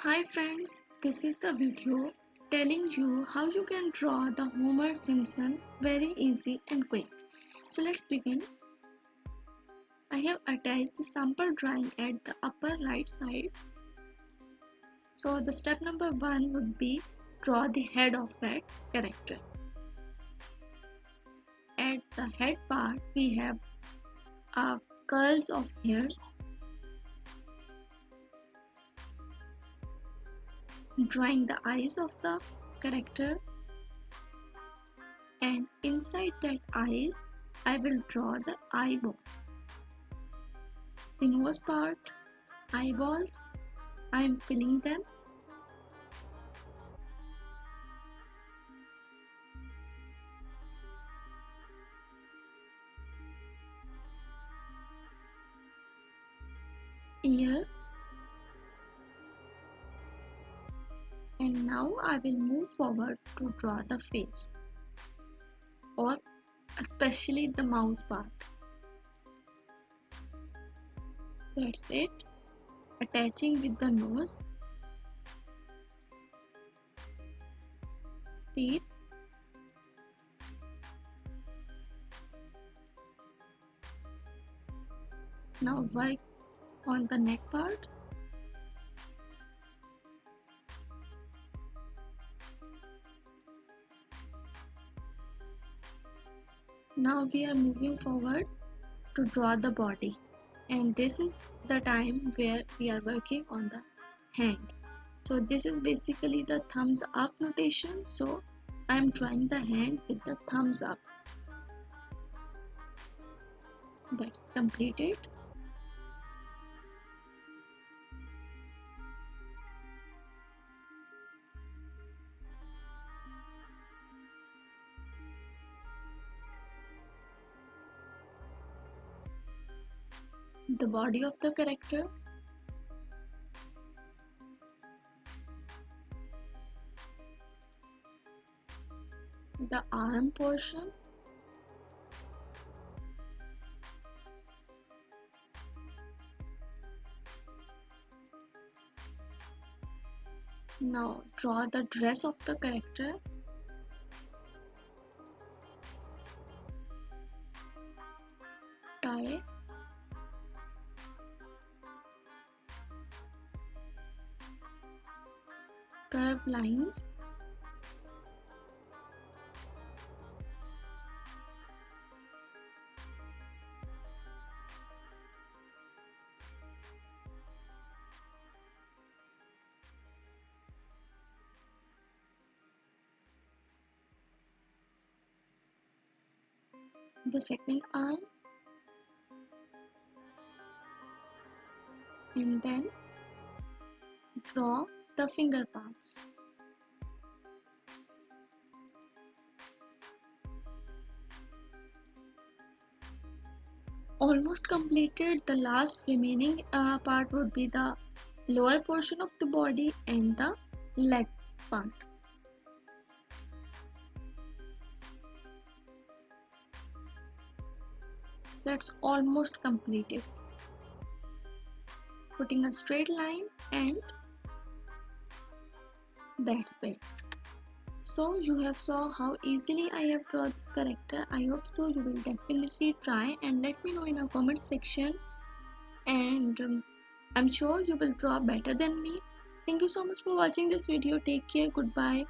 Hi friends, this is the video telling you how you can draw the Homer Simpson very easy and quick. So let's begin. I have attached the sample drawing at the upper right side. So the step number 1 would be draw the head of that character. At the head part we have curls of hairs. Drawing the eyes of the character, and inside that eyes I will draw the eyeballs. The nose part, eyeballs, I am filling them. Ear, and now I will move forward to draw the face, or especially the mouth part. That's it. Attaching with the nose, teeth, now work on the neck part. Now we are moving forward to draw the body, and this is the time where we are working on the hand. So this is basically the thumbs up notation, so I am drawing the hand with the thumbs up. That's completed. The body of the character, the arm portion, now draw the dress of the character, tie, curved lines, the second arm, and then draw the finger parts. Almost completed. The last remaining part would be the lower portion of the body and the leg part. That's almost completed. Putting a straight line, and that's it. So you have saw how easily I have drawn this character. I hope so you will definitely try and let me know in a comment section, and I'm sure you will draw better than me. Thank you so much for watching this video. Take care. Goodbye.